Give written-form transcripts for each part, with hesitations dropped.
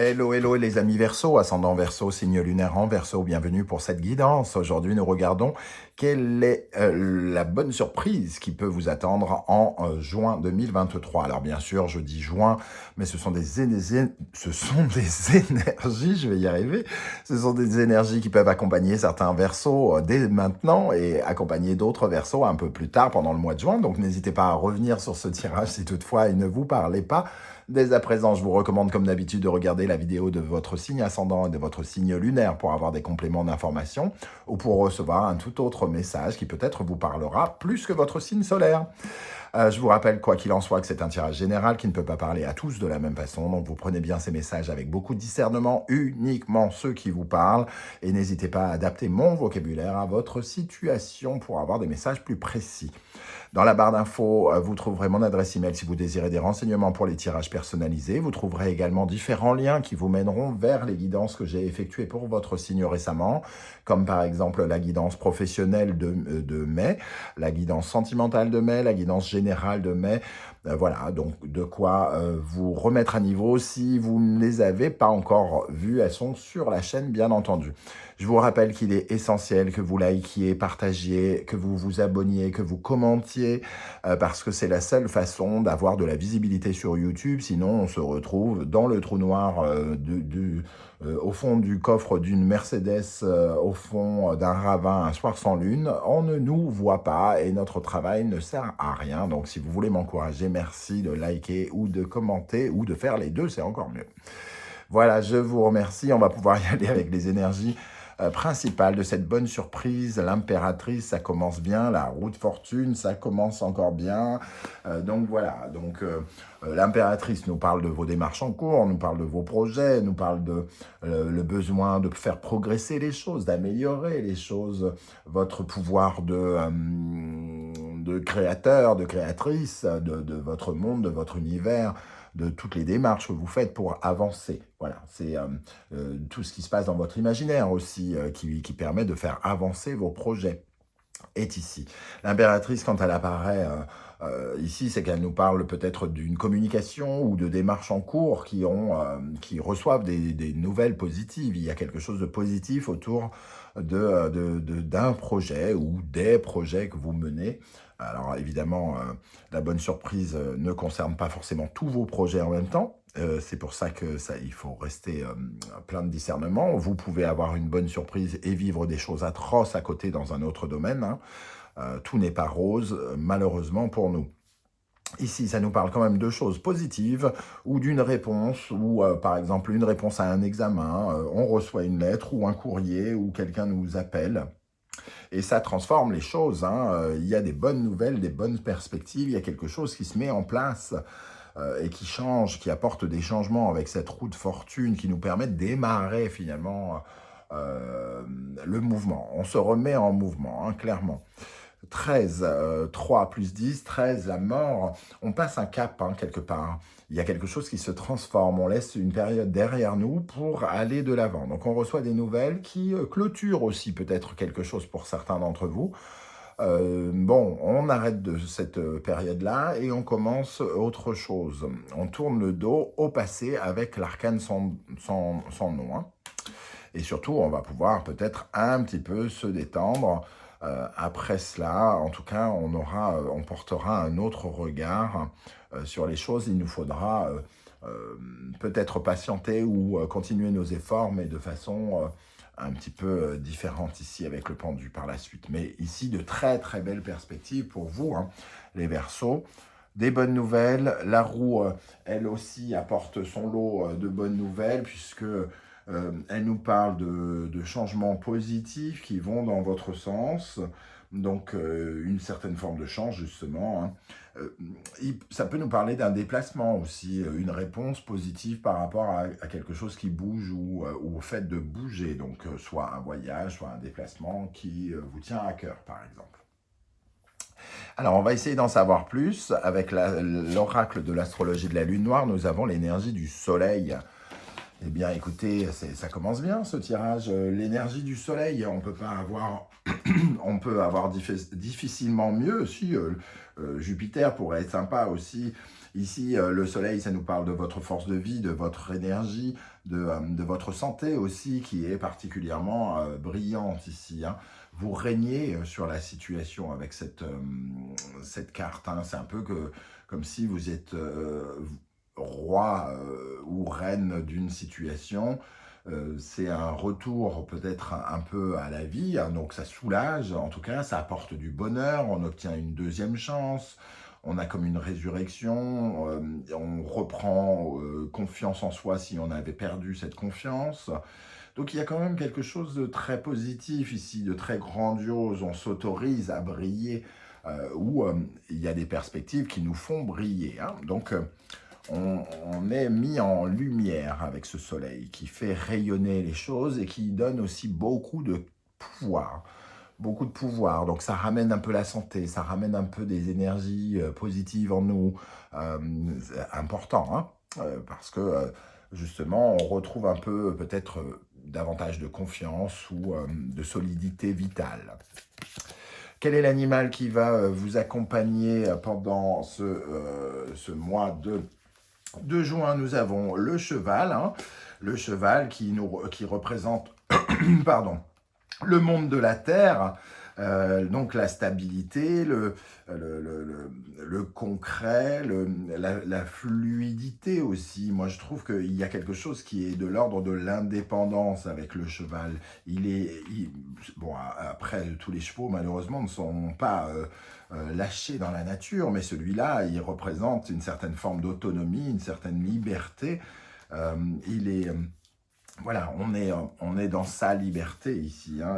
Hello, hello les amis Verseau, ascendant Verseau, signe lunaire en Verseau, bienvenue pour cette guidance. Aujourd'hui, nous regardons quelle est la bonne surprise qui peut vous attendre en juin 2023. Alors bien sûr, je dis juin, mais ce sont des énergies, je vais y arriver, ce sont des énergies qui peuvent accompagner certains Verseaux dès maintenant et accompagner d'autres Verseaux un peu plus tard pendant le mois de juin. Donc n'hésitez pas à revenir sur ce tirage si toutefois il ne vous parlait pas. Dès à présent, je vous recommande comme d'habitude de regarder la vidéo de votre signe ascendant et de votre signe lunaire pour avoir des compléments d'information ou pour recevoir un tout autre message qui peut-être vous parlera plus que votre signe solaire. Je vous rappelle, quoi qu'il en soit, que c'est un tirage général qui ne peut pas parler à tous de la même façon. Donc, vous prenez bien ces messages avec beaucoup de discernement, uniquement ceux qui vous parlent. Et n'hésitez pas à adapter mon vocabulaire à votre situation pour avoir des messages plus précis. Dans la barre d'infos, vous trouverez mon adresse email si vous désirez des renseignements pour les tirages personnalisés. Vous trouverez également différents liens qui vous mèneront vers les guidances que j'ai effectuées pour votre signe récemment, comme par exemple la guidance professionnelle de mai, la guidance sentimentale de mai, la guidance générale de mai. Voilà, donc de quoi vous remettre à niveau si vous ne les avez pas encore vues. Elles sont sur la chaîne, bien entendu. Je vous rappelle qu'il est essentiel que vous likiez, partagiez, que vous vous abonniez, que vous commentiez, parce que c'est la seule façon d'avoir de la visibilité sur YouTube. Sinon, on se retrouve dans le trou noir au fond du coffre d'une Mercedes, au fond d'un ravin un soir sans lune. On ne nous voit pas et notre travail ne sert à rien. Donc, si vous voulez m'encourager, merci de liker ou de commenter ou de faire les deux, c'est encore mieux. Voilà, je vous remercie. On va pouvoir y aller avec les énergies principale de cette bonne surprise. L'impératrice, ça commence bien. La roue de fortune, ça commence encore bien. Donc voilà, l'impératrice nous parle de vos démarches en cours, nous parle de vos projets, nous parle de le besoin de faire progresser les choses, d'améliorer les choses, votre pouvoir de créateur, de créatrice, de votre monde, de votre univers, de toutes les démarches que vous faites pour avancer. Voilà, c'est tout ce qui se passe dans votre imaginaire aussi qui permet de faire avancer vos projets. Est ici. L'impératrice, quand elle apparaît ici, c'est qu'elle nous parle peut-être d'une communication ou de démarches en cours qui reçoivent des nouvelles positives. Il y a quelque chose de positif autour d'un projet ou des projets que vous menez. Alors évidemment, la bonne surprise ne concerne pas forcément tous vos projets en même temps. C'est pour ça il faut rester plein de discernement. Vous pouvez avoir une bonne surprise et vivre des choses atroces à côté dans un autre domaine. Tout n'est pas rose, malheureusement pour nous. Ici, ça nous parle quand même de choses positives ou d'une réponse, ou par exemple une réponse à un examen, on reçoit une lettre ou un courrier ou quelqu'un nous appelle. Et ça transforme les choses. Il y a des bonnes nouvelles, des bonnes perspectives, il y a quelque chose qui se met en place et qui change, qui apporte des changements avec cette roue de fortune qui nous permet de démarrer finalement le mouvement. On se remet en mouvement, clairement. 13, 3 plus 10, 13, la mort, on passe un cap quelque part. Il y a quelque chose qui se transforme, on laisse une période derrière nous pour aller de l'avant. Donc on reçoit des nouvelles qui clôturent aussi peut-être quelque chose pour certains d'entre vous. Bon, on arrête de cette période-là et on commence autre chose. On tourne le dos au passé avec l'arcane sans nom. Et surtout, on va pouvoir peut-être un petit peu se détendre. Après cela, en tout cas, on portera un autre regard sur les choses. Il nous faudra peut-être patienter ou continuer nos efforts, mais de façon un petit peu différente ici avec le pendu par la suite. Mais ici, de très très belles perspectives pour vous, les Verseaux. Des bonnes nouvelles. La roue, elle aussi, apporte son lot de bonnes nouvelles puisque elle nous parle de changements positifs qui vont dans votre sens, donc une certaine forme de change justement. Ça peut nous parler d'un déplacement aussi, une réponse positive par rapport à quelque chose qui bouge ou au fait de bouger, donc soit un voyage, soit un déplacement qui vous tient à cœur par exemple. Alors, on va essayer d'en savoir plus. Avec l'oracle de l'astrologie de la lune noire, nous avons l'énergie du soleil. Eh bien, écoutez, ça commence bien, ce tirage. L'énergie du soleil, on peut avoir difficilement mieux. Si, Jupiter pourrait être sympa aussi. Ici, le soleil, ça nous parle de votre force de vie, de votre énergie, de votre santé aussi, qui est particulièrement brillante ici, hein. Vous régnez sur la situation avec cette carte, hein. C'est un peu comme si vous êtes roi ou reine d'une situation. C'est un retour peut-être un peu à la vie, hein, donc ça soulage, en tout cas ça apporte du bonheur, on obtient une deuxième chance, on a comme une résurrection, on reprend confiance en soi si on avait perdu cette confiance. Donc il y a quand même quelque chose de très positif ici, de très grandiose, on s'autorise à briller, où il y a des perspectives qui nous font briller, hein. Donc on est mis en lumière avec ce soleil qui fait rayonner les choses et qui donne aussi beaucoup de pouvoir. Beaucoup de pouvoir, donc ça ramène un peu la santé, ça ramène un peu des énergies positives en nous, c'est important, hein, parce que justement on retrouve un peu peut-être davantage de confiance ou de solidité vitale. Quel est l'animal qui va vous accompagner pendant ce mois de juin? Nous avons le cheval, hein, le cheval qui représente pardon, le monde de la Terre, donc la stabilité, le concret, la fluidité aussi. Moi, je trouve qu'il y a quelque chose qui est de l'ordre de l'indépendance avec le cheval. Bon, après, tous les chevaux, malheureusement, ne sont pas lâchés dans la nature, mais celui-là, il représente une certaine forme d'autonomie, une certaine liberté. Il est... Voilà, on est dans sa liberté ici, hein,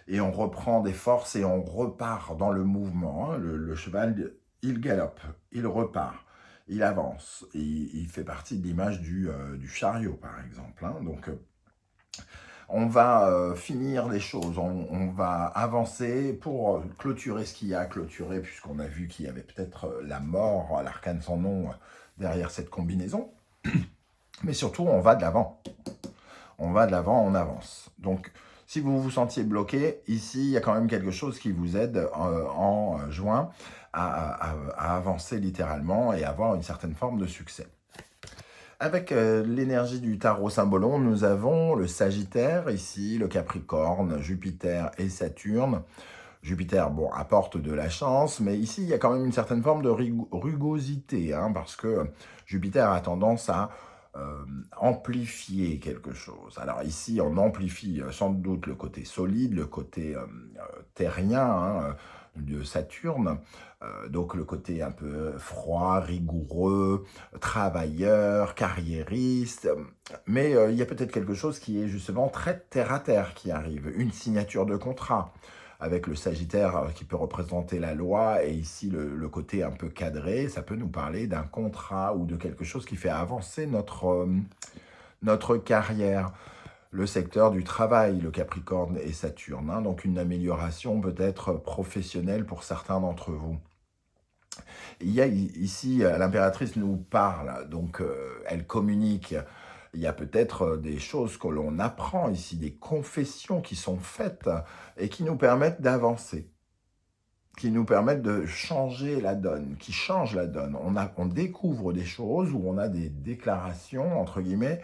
et on reprend des forces et on repart dans le mouvement, hein. Le cheval, il galope, il repart, il avance. Il fait partie de l'image du chariot, par exemple, hein. Donc, on va finir les choses, on va avancer pour clôturer ce qu'il y a à clôturer, puisqu'on a vu qu'il y avait peut-être la mort, l'arcane sans nom, derrière cette combinaison. Mais surtout, on va de l'avant. On va de l'avant, on avance. Donc, si vous vous sentiez bloqué, ici, il y a quand même quelque chose qui vous aide en juin à avancer littéralement et avoir une certaine forme de succès. Avec l'énergie du tarot symbolon, nous avons le Sagittaire, ici, le Capricorne, Jupiter et Saturne. Jupiter, bon, apporte de la chance, mais ici, il y a quand même une certaine forme de rugosité, hein, parce que Jupiter a tendance à amplifier quelque chose. Alors ici, on amplifie sans doute le côté solide, le côté terrien, hein, de Saturne, donc le côté un peu froid, rigoureux, travailleur, carriériste, mais il y a peut-être quelque chose qui est justement très terre-à-terre qui arrive, une signature de contrat, avec le Sagittaire qui peut représenter la loi, et ici le côté un peu cadré, ça peut nous parler d'un contrat ou de quelque chose qui fait avancer notre carrière. Le secteur du travail, le Capricorne et Saturne, hein, donc une amélioration peut-être professionnelle pour certains d'entre vous. Il y a ici, l'impératrice nous parle, donc elle communique. Il y a peut-être des choses que l'on apprend ici, des confessions qui sont faites et qui nous permettent d'avancer, qui nous permettent de changer la donne, qui changent la donne. On découvre des choses où on a des déclarations, entre guillemets,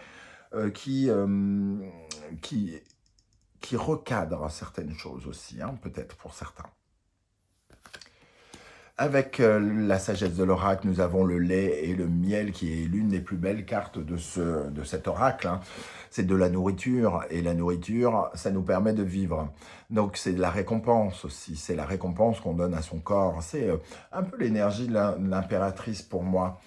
qui recadrent certaines choses aussi, hein, peut-être pour certains. Avec la sagesse de l'oracle, nous avons le lait et le miel, qui est l'une des plus belles cartes de cet oracle, hein. C'est de la nourriture, et la nourriture, ça nous permet de vivre. Donc c'est de la récompense aussi, c'est la récompense qu'on donne à son corps. C'est un peu l'énergie de l'impératrice pour moi.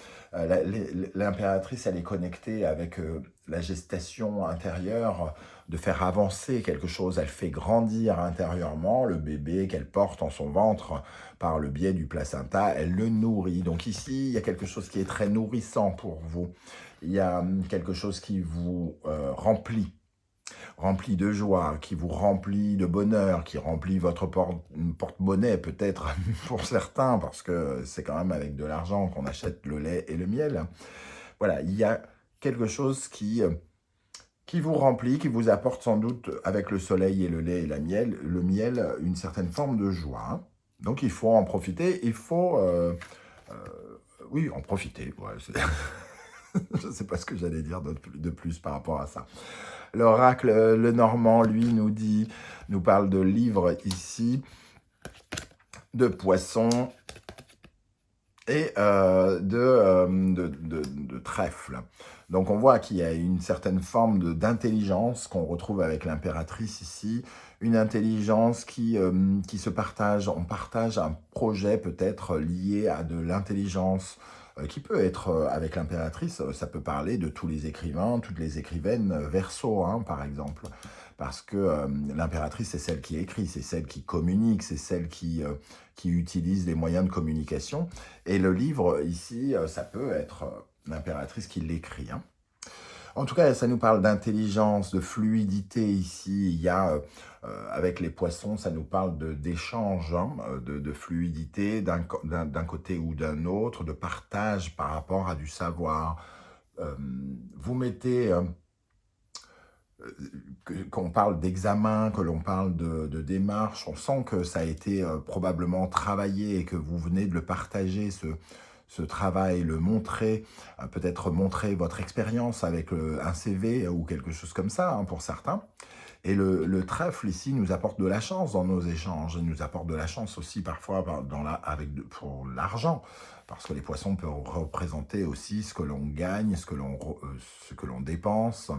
L'impératrice, elle est connectée avec la gestation intérieure, de faire avancer quelque chose. Elle fait grandir intérieurement le bébé qu'elle porte en son ventre par le biais du placenta. Elle le nourrit. Donc ici, il y a quelque chose qui est très nourrissant pour vous. Il y a quelque chose qui vous remplit de joie, qui vous remplit de bonheur, qui remplit votre porte-monnaie peut-être pour certains, parce que c'est quand même avec de l'argent qu'on achète le lait et le miel. Voilà, il y a quelque chose qui vous remplit, qui vous apporte sans doute avec le soleil et le lait et le miel, une certaine forme de joie. Donc il faut en profiter, il faut... oui, en profiter. Ouais, je ne sais pas ce que j'allais dire de plus par rapport à ça. L'oracle le Normand, lui, nous parle de livres ici, de poissons et de trèfle. Donc on voit qu'il y a une certaine forme d'intelligence qu'on retrouve avec l'impératrice ici, une intelligence qui se partage. On partage un projet peut-être lié à de l'intelligence qui peut être avec l'impératrice, ça peut parler de tous les écrivains, toutes les écrivaines Verseau, hein, par exemple. Parce que l'impératrice, c'est celle qui écrit, c'est celle qui communique, c'est celle qui utilise les moyens de communication. Et le livre, ici, ça peut être l'impératrice qui l'écrit. Hein. En tout cas, ça nous parle d'intelligence, de fluidité ici. Il y a, avec les poissons, ça nous parle d'échange, hein, de fluidité d'un côté ou d'un autre, de partage par rapport à du savoir. Vous mettez... qu'on parle d'examen, que l'on parle de démarche, on sent que ça a été probablement travaillé et que vous venez de le partager, ce travail, le montrer, peut-être montrer votre expérience avec un CV ou quelque chose comme ça, hein, pour certains. Et le trèfle ici nous apporte de la chance dans nos échanges, il nous apporte de la chance aussi parfois pour l'argent, parce que les poissons peuvent représenter aussi ce que l'on gagne, ce que l'on dépense.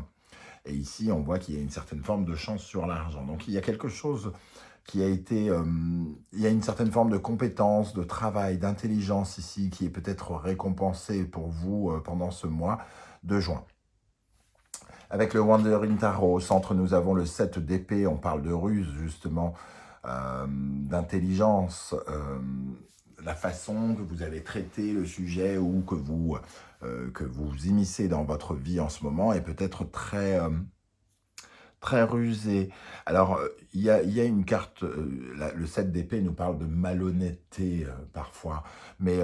Et ici, on voit qu'il y a une certaine forme de chance sur l'argent. Donc, il y a quelque chose qui a été... il y a une certaine forme de compétence, de travail, d'intelligence ici, qui est peut-être récompensée pour vous pendant ce mois de juin. Avec le Wandering Tarot, au centre, nous avons le 7 d'épée. On parle de ruse, justement, d'intelligence, la façon que vous allez traiter le sujet ou que vous immiscez dans votre vie en ce moment est peut-être très rusé. Alors, il y a une carte, le 7 d'épée nous parle de malhonnêteté parfois, mais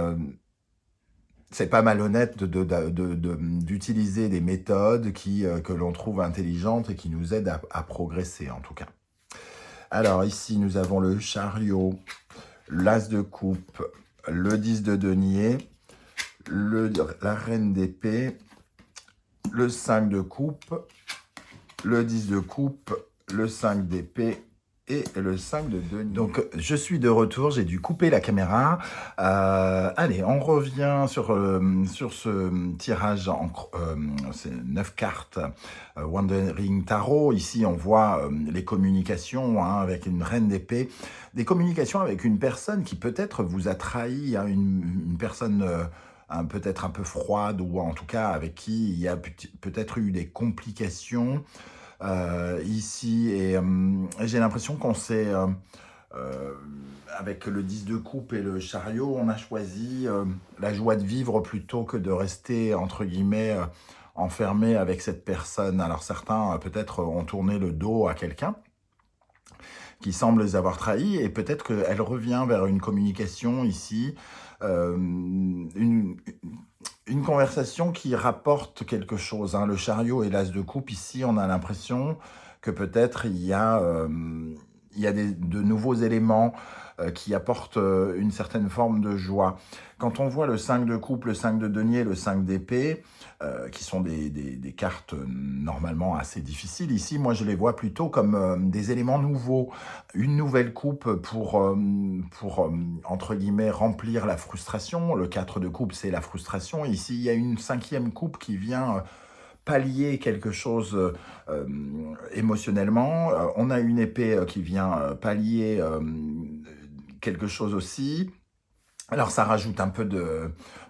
c'est pas malhonnête d'utiliser des méthodes que l'on trouve intelligentes et qui nous aident à progresser en tout cas. Alors ici, nous avons le chariot, l'as de coupe, le 10 de denier, la reine d'épée, le 5 de coupe, le 10 de coupe, le 5 d'épée et le 5 de denier. Donc, je suis de retour, j'ai dû couper la caméra. Allez, on revient sur ce tirage, c'est 9 cartes Wandering Tarot. Ici, on voit les communications hein, avec une reine d'épée, des communications avec une personne qui peut-être vous a trahi, hein, une personne... peut-être un peu froide ou en tout cas avec qui il y a peut-être eu des complications ici et j'ai l'impression qu'on s'est avec le 10 de coupe et le chariot on a choisi la joie de vivre plutôt que de rester entre guillemets enfermé avec cette personne. Alors certains peut-être ont tourné le dos à quelqu'un qui semble les avoir trahis, et peut-être qu'elle revient vers une communication ici, une conversation qui rapporte quelque chose. Hein. Le chariot et l'as de coupe, ici, on a l'impression que peut-être il y a de nouveaux éléments qui apportent une certaine forme de joie. Quand on voit le 5 de coupe, le 5 de denier, le 5 d'épée, qui sont des cartes normalement assez difficiles, ici, moi je les vois plutôt comme des éléments nouveaux. Une nouvelle coupe pour entre guillemets, remplir la frustration. Le 4 de coupe, c'est la frustration. Ici, il y a une 5e coupe qui vient... pallier quelque chose émotionnellement. On a une épée qui vient pallier quelque chose aussi. Alors ça rajoute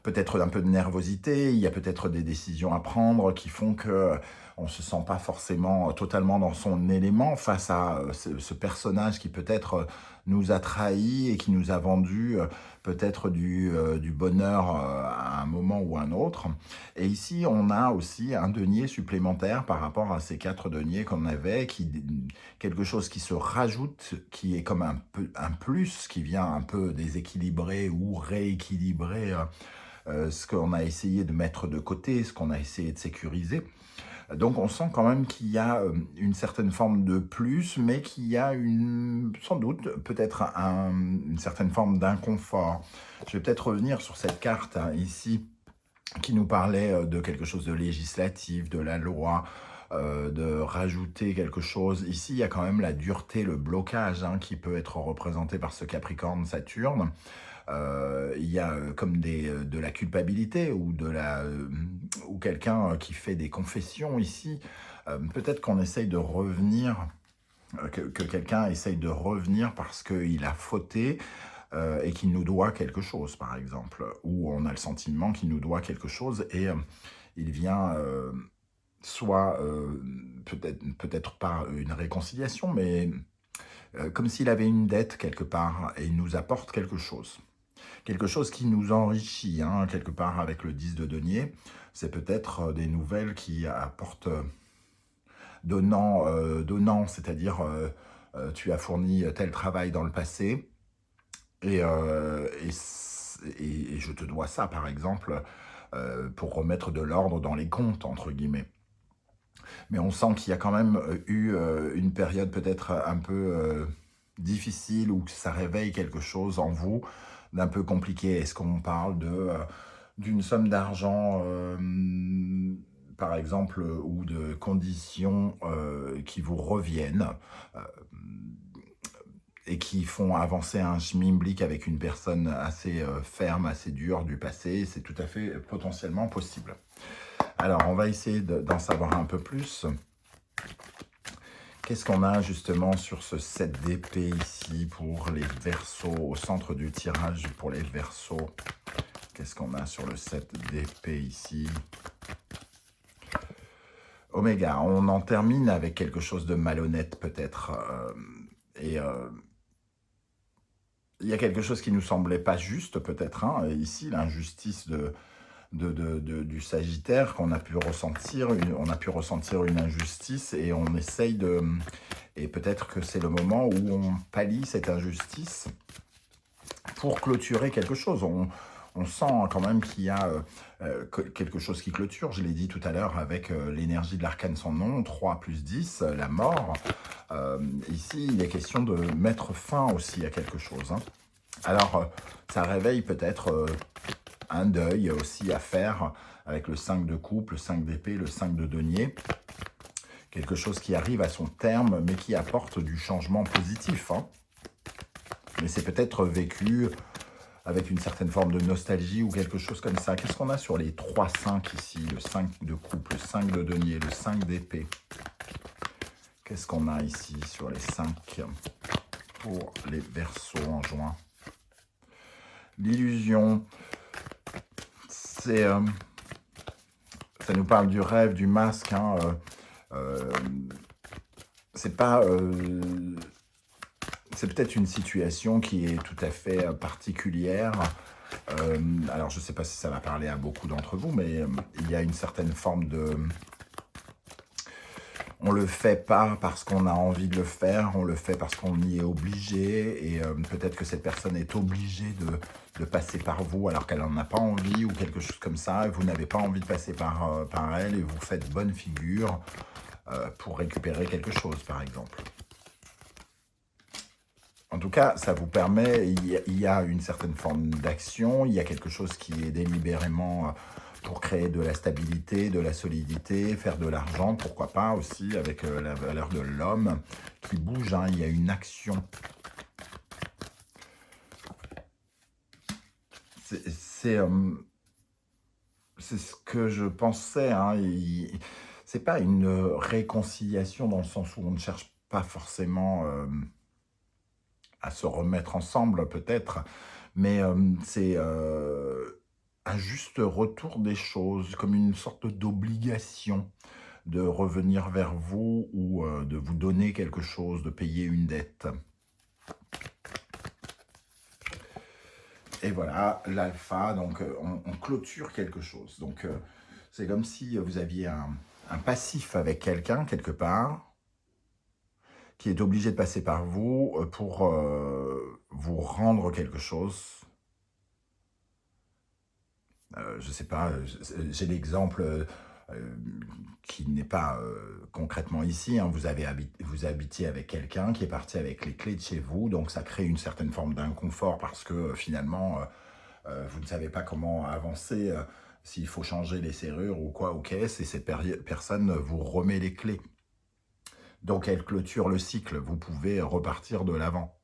peut-être un peu de nervosité, il y a peut-être des décisions à prendre qui font que on se sent pas forcément totalement dans son élément face à ce personnage qui peut-être nous a trahis et qui nous a vendu peut-être du bonheur à un moment ou un autre. Et ici, on a aussi un denier supplémentaire par rapport à ces 4 deniers qu'on avait, quelque chose qui se rajoute, qui est comme un plus, qui vient un peu déséquilibrer ou rééquilibrer ce qu'on a essayé de mettre de côté, ce qu'on a essayé de sécuriser. Donc on sent quand même qu'il y a une certaine forme de plus, mais qu'il y a sans doute peut-être une certaine forme d'inconfort. Je vais peut-être revenir sur cette carte hein, ici, qui nous parlait de quelque chose de législatif, de la loi, de rajouter quelque chose. Ici, il y a quand même la dureté, le blocage hein, qui peut être représenté par ce Capricorne-Saturne. Il y a comme de la culpabilité ou quelqu'un qui fait des confessions ici. Peut-être qu'on essaye de revenir, que quelqu'un essaye de revenir parce qu'il a fauté et qu'il nous doit quelque chose, par exemple. Ou on a le sentiment qu'il nous doit quelque chose et il vient soit peut-être pas une réconciliation, mais comme s'il avait une dette quelque part et il nous apporte quelque chose. Quelque chose qui nous enrichit, hein, quelque part avec le 10 de denier. C'est peut-être des nouvelles qui apportent donnant, c'est-à-dire tu as fourni tel travail dans le passé et je te dois ça, par exemple, pour remettre de l'ordre dans les comptes, entre guillemets. Mais on sent qu'il y a quand même eu une période peut-être un peu difficile où ça réveille quelque chose en vous d'un peu compliqué. Est-ce qu'on parle d'une somme d'argent, par exemple, ou de conditions qui vous reviennent et qui font avancer un schmilblick avec une personne assez ferme, assez dure du passé? C'est tout à fait potentiellement possible. Alors, on va essayer d'en savoir un peu plus. Qu'est-ce qu'on a justement sur ce 7 d'épée ici pour les Verseaux, au centre du tirage pour les Verseaux? Qu'est-ce qu'on a sur le 7 d'épée ici? Oméga, on en termine avec quelque chose de malhonnête peut-être. Il y a quelque chose qui ne nous semblait pas juste peut-être. Hein, ici, l'injustice du Sagittaire qu'on a pu ressentir. On a pu ressentir une injustice et on essaye de... Et peut-être que c'est le moment où on pallie cette injustice pour clôturer quelque chose. On sent quand même qu'il y a quelque chose qui clôture. Je l'ai dit tout à l'heure avec l'énergie de l'arcane sans nom, 3 plus 10, la mort. Ici, il est question de mettre fin aussi à quelque chose. Hein. Alors, ça réveille peut-être un deuil aussi à faire avec le 5 de coupe, le 5 d'épée, le 5 de denier. Quelque chose qui arrive à son terme, mais qui apporte du changement positif. Hein. Mais c'est peut-être vécu avec une certaine forme de nostalgie ou quelque chose comme ça. Qu'est-ce qu'on a sur les 3-5 ici? Le 5 de coupe, le 5 de denier, le 5 d'épée. Qu'est-ce qu'on a ici sur les 5 pour les Verseaux en juin? L'illusion, c'est... ça nous parle du rêve, du masque. Hein, c'est pas... c'est peut-être une situation qui est tout à fait particulière. Alors, je ne sais pas si ça va parler à beaucoup d'entre vous, mais il y a une certaine forme de... On ne le fait pas parce qu'on a envie de le faire, on le fait parce qu'on y est obligé, et peut-être que cette personne est obligée de passer par vous alors qu'elle n'en a pas envie, ou quelque chose comme ça, et vous n'avez pas envie de passer par elle, et vous faites bonne figure pour récupérer quelque chose, par exemple. En tout cas, ça vous permet, il y a une certaine forme d'action, il y a quelque chose qui est délibérément pour créer de la stabilité, de la solidité, faire de l'argent, pourquoi pas aussi, avec la valeur de l'homme qui bouge, hein, il y a une action. C'est ce que je pensais, hein, c'est pas une réconciliation dans le sens où on ne cherche pas forcément à se remettre ensemble peut-être, mais c'est un juste retour des choses, comme une sorte d'obligation de revenir vers vous ou de vous donner quelque chose, de payer une dette. Et voilà, l'alpha, donc on clôture quelque chose. Donc c'est comme si vous aviez un passif avec quelqu'un quelque part, qui est obligé de passer par vous pour vous rendre quelque chose. Je sais pas, j'ai l'exemple qui n'est pas concrètement ici, hein. Vous habitiez avec quelqu'un qui est parti avec les clés de chez vous, donc ça crée une certaine forme d'inconfort parce que finalement, vous ne savez pas comment avancer, s'il faut changer les serrures ou quoi aux caisses, et cette personne vous remet les clés. Donc elle clôture le cycle, vous pouvez repartir de l'avant.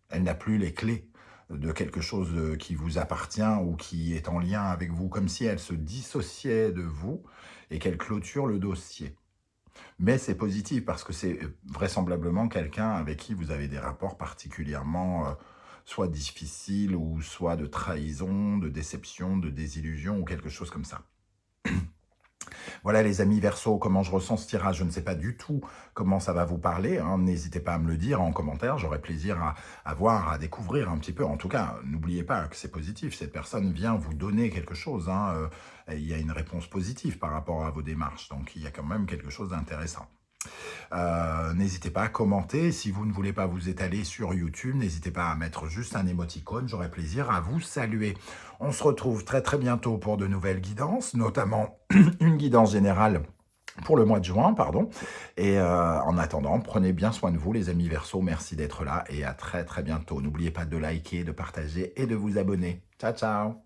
Elle n'a plus les clés de quelque chose qui vous appartient ou qui est en lien avec vous, comme si elle se dissociait de vous et qu'elle clôture le dossier. Mais c'est positif parce que c'est vraisemblablement quelqu'un avec qui vous avez des rapports particulièrement soit difficiles ou soit de trahison, de déception, de désillusion ou quelque chose comme ça. Voilà les amis Verseau, comment je ressens ce tirage, je ne sais pas du tout comment ça va vous parler, hein. N'hésitez pas à me le dire en commentaire, j'aurai plaisir à voir, à découvrir un petit peu. En tout cas, n'oubliez pas que c'est positif, cette personne vient vous donner quelque chose, hein. Il y a une réponse positive par rapport à vos démarches, donc il y a quand même quelque chose d'intéressant. N'hésitez pas à commenter. Si vous ne voulez pas vous étaler sur YouTube, n'hésitez pas à mettre juste un émoticône. J'aurai plaisir à vous saluer. On se retrouve très très bientôt pour de nouvelles guidances, notamment une guidance générale pour le mois de juin, pardon. Et en attendant, prenez bien soin de vous, les amis Verseau. Merci d'être là et à très très bientôt. N'oubliez pas de liker, de partager et de vous abonner. Ciao, ciao!